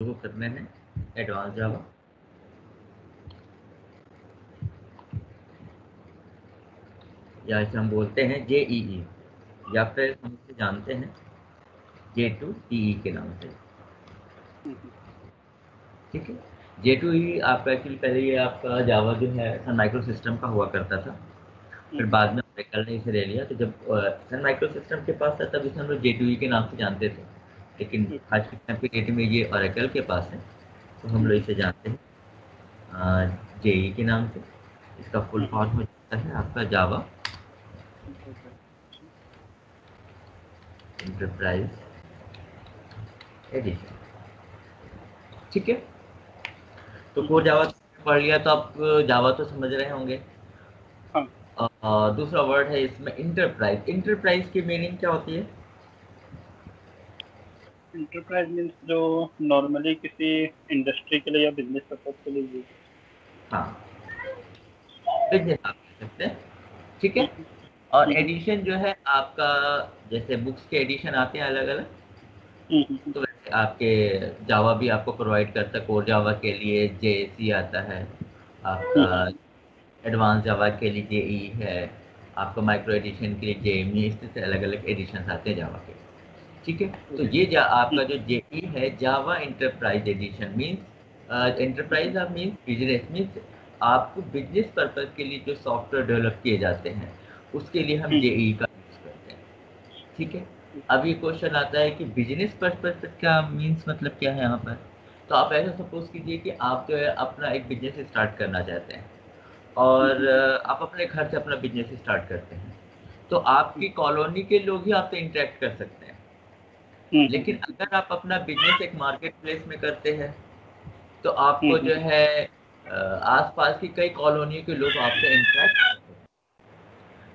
को करने हैं एडवांस जावा। या इसे हम बोलते हैं जेईई, या फिर हम इसे जानते हैं J2EE के नाम से। ठीक है, J2EE आपका एक्चुअली पहले ये आपका जावा जो है सन माइक्रो सिस्टम का हुआ करता था, फिर बाद में ओरेकल ने इसे ले लिया। तो जब सन माइक्रो सिस्टम के पास था तब इसे हम लोग J2EE के नाम से जानते थे, लेकिन आज के टाइम पे डेट में ये ओरेकल के पास है, तो हम लोग इसे जानते हैं जेई के नाम से। इसका फुल फॉर्म हो जाता है आपका जावा इंटरप्राइज एडिशन। ठीक है, तो कोर जावा पढ़ लिया तो आप जावा तो समझ रहे होंगे। दूसरा वर्ड है इसमें इंटरप्राइज। इंटरप्राइज की मीनिंग क्या होती है? इंटरप्राइज मीन्स जो नॉर्मली किसी इंडस्ट्री के लिए या बिजनेस पर्पज के लिए यूज। हाँ, बिजनेस आप कह सकते हैं। ठीक है, और एडिशन जो है आपका, जैसे बुक्स के एडिशन आते हैं अलग अलग, तो वैसे आपके जावा भी आपको प्रोवाइड करता है। कोर जावा के लिए जेएसी आता है, आपका एडवांस जावा के लिए जेई है, आपका माइक्रो एडिशन के लिए जेएमई, इस तरह से अलग अलग एडिशन आते हैं जावा के। ठीक है, तो ये आपका जो जेई है जावा इंटरप्राइज एडिशन मीन्स एंटरप्राइज आप मीन्स बिजनेस मीन्स आपको बिजनेस पर्पज के लिए जो सॉफ्टवेयर डेवलप किए जाते हैं उसके लिए हम जेई का यूज करते हैं। ठीक है, अब ये क्वेश्चन आता है कि बिजनेस पर्पज क्या मीन्स, मतलब क्या है यहाँ पर। तो आप ऐसा सपोज कीजिए कि आप जो है अपना एक बिजनेस स्टार्ट करना चाहते हैं, और आप अपने घर से अपना बिजनेस स्टार्ट करते हैं, तो आपकी कॉलोनी के लोग ही आपसे इंटरेक्ट कर सकते हैं। लेकिन अगर आप अपना बिजनेस एक मार्केट प्लेस में करते हैं तो आपको जो है आसपास की कई कॉलोनियों के लोग आपसे इंटरेक्ट करते हैं।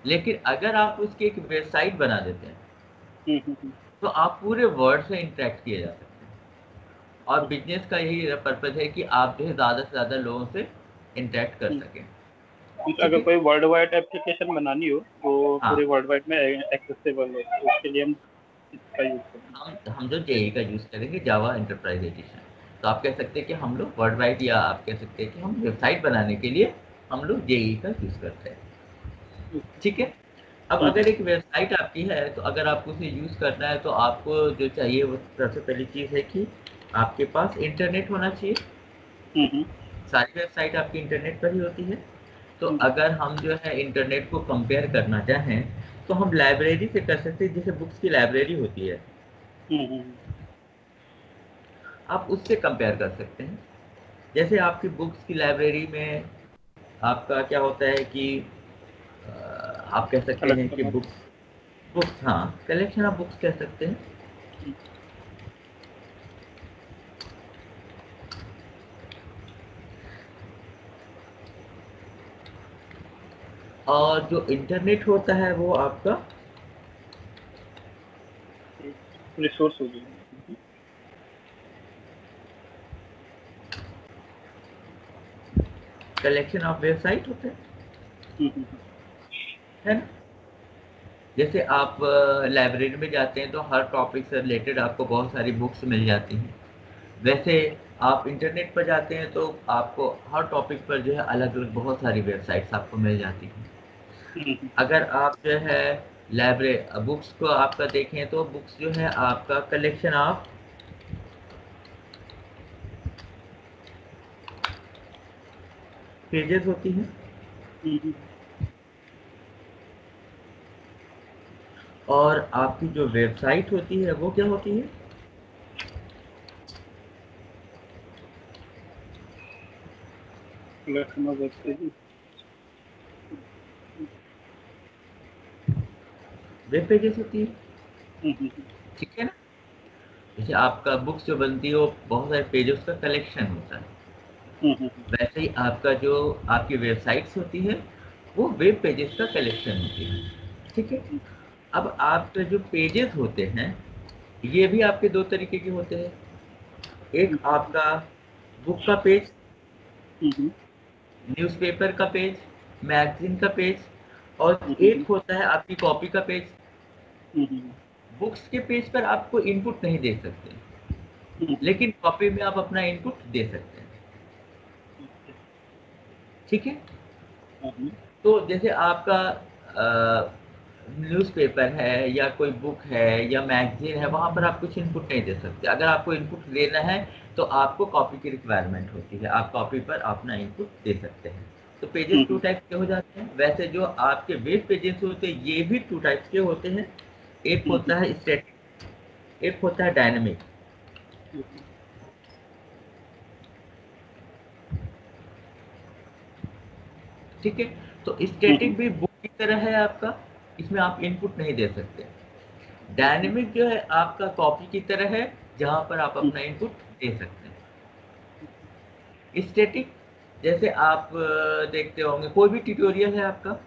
लेकिन अगर आप उसकी एक वेबसाइट बना देते हैं तो आप पूरे वर्ल्ड से इंटरेक्ट किए जा सकते हैं। और बिजनेस का यही पर्पज है कि आप जो है ज़्यादा से ज़्यादा लोगों से इंटरेक्ट कर सकें। ठीक अगर है, कोई वर्ल्ड वाइड एप्लीकेशन बनानी हो तो हाँ, पूरे वर्ल्ड वाइड में एक्सेसिबल हो तो उसके लिए हम इसका यूज करेंगे। हम जो जेई का यूज़ करेंगे जावा एंटरप्राइज एडिशन। तो आप कह सकते हैं कि हम लोग वर्ल्ड वाइड, या आप कह सकते हैं कि हम वेबसाइट बनाने के लिए हम लोग जेई का यूज़ करते हैं। ठीक है, अब अगर एक वेबसाइट आपकी है तो अगर आपको उसे यूज़ करना है तो आपको जो चाहिए वो सबसे पहली चीज़ है कि आपके पास इंटरनेट होना चाहिए। सारी वेबसाइट आपकी इंटरनेट पर ही होती है। तो अगर हम जो है इंटरनेट को कंपेयर करना चाहें तो हम लाइब्रेरी से कर सकते हैं, जैसे बुक्स की लाइब्रेरी होती है, आप उससे कंपेयर कर सकते हैं। जैसे आपकी बुक्स की लाइब्रेरी में आपका क्या होता है कि आप कह सकते हैं कि कलेक्शन बुक्स बुक्स हाँ, कलेक्शन ऑफ बुक्स कह सकते हैं। और जो इंटरनेट होता है वो आपका रिसोर्स हो गई। कलेक्शन ऑफ वेबसाइट होता है ना। जैसे आप लाइब्रेरी में जाते हैं तो हर टॉपिक से रिलेटेड आपको बहुत सारी बुक्स मिल जाती हैं। वैसे आप इंटरनेट पर जाते हैं तो आपको हर टॉपिक पर जो है अलग अलग बहुत सारी वेबसाइट्स आपको मिल जाती हैं। अगर आप जो है लाइब्रेरी बुक्स को आपका देखें तो बुक्स जो है आपका कलेक्शन ऑफ पेजेस होती हैं। और आपकी जो वेबसाइट होती है वो क्या होती है? Collection of web pages. Web pages होती है। ठीक है ना, जैसे आपका बुक्स जो बनती है वो बहुत सारे पेजेस का कलेक्शन होता है, वैसे ही आपका जो आपकी वेबसाइट्स होती है वो वेब पेजेस का कलेक्शन होती है। ठीक है, अब आपके जो पेजेस होते हैं ये भी आपके दो तरीके के होते हैं। एक आपका बुक का पेज, न्यूज़पेपर का पेज, मैगजीन का पेज, और एक होता है आपकी कॉपी का पेज। बुक्स के पेज पर आपको इनपुट नहीं दे सकते, लेकिन कॉपी में आप अपना इनपुट दे सकते हैं। ठीक है। तो जैसे आपका न्यूज़पेपर है या कोई बुक है या मैगजीन है, वहाँ पर आप कुछ इनपुट नहीं दे सकते। अगर आपको इनपुट लेना है तो आपको कॉपी की रिक्वायरमेंट होती है, आप कॉपी पर अपना इनपुट दे सकते हैं। तो पेजेस 2 टाइप्स के हो जाते हैं। वैसे जो आपके वेब पेजेस होते हैं ये भी 2 टाइप्स के होते हैं। एक होता है स्टैटिक, एक होता है डायनेमिक। ठीक है। तो स्टैटिक भी बुक की तरह है आपका, इसमें आप इनपुट नहीं दे सकते। डायनेमिक जो है आपका कॉपी की तरह है, जहाँ पर आप अपना इनपुट दे सकते हैं। स्टैटिक जैसे आप देखते होंगे कोई भी ट्यूटोरियल है आपका,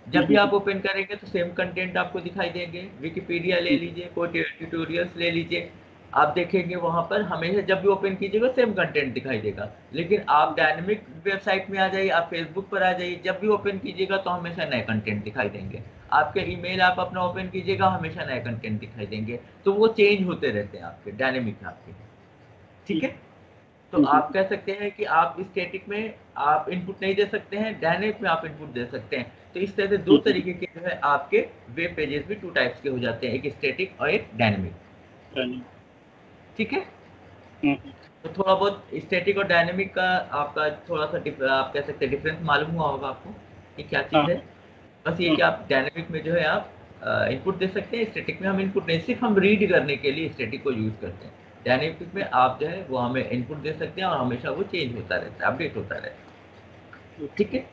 जब भी आप ओपन करेंगे तो सेम कंटेंट आपको दिखाई देंगे। विकिपीडिया ले लीजिए, कोई ट्यूटोरियल्स ले लीजिए, आप देखेंगे वहाँ पर हमेशा जब भी ओपन कीजिएगा सेम कंटेंट दिखाई देगा। लेकिन आप डायनेमिक वेबसाइट में आ जाइए, आप फेसबुक पर आ जाइए, जब भी ओपन कीजिएगा तो हमेशा नए कंटेंट दिखाई देंगे। आपके ईमेल आप अपना ओपन कीजिएगा, हमेशा नए कंटेंट दिखाई देंगे। तो वो चेंज होते रहते हैं आपके डायनेमिक आपके। ठीक है। तो आप कह सकते हैं कि आप स्टैटिक में आप इनपुट नहीं दे सकते हैं, डायनेमिक में आप इनपुट दे सकते हैं। तो इस तरह से 2 तरीके के जो है आपके वेब पेजेस भी 2 टाइप्स के हो जाते हैं, एक स्टैटिक और एक डायनेमिक। ठीक है। तो थोड़ा बहुत स्टैटिक और डायनेमिक का आपका थोड़ा-सा आप कह सकते हैं डिफरेंस मालूम हुआ होगा आपको कि क्या चीज़ है। बस ये कि आप डायनेमिक में जो है आप इनपुट दे सकते हैं, स्टैटिक में हम इनपुट नहीं, सिर्फ हम रीड करने के लिए स्टैटिक को यूज़ करते हैं। डायनेमिक में आप जो है वो हमें इनपुट दे सकते हैं और हमेशा वो चेंज होता रहता है, अपडेट होता रहता है। ठीक है।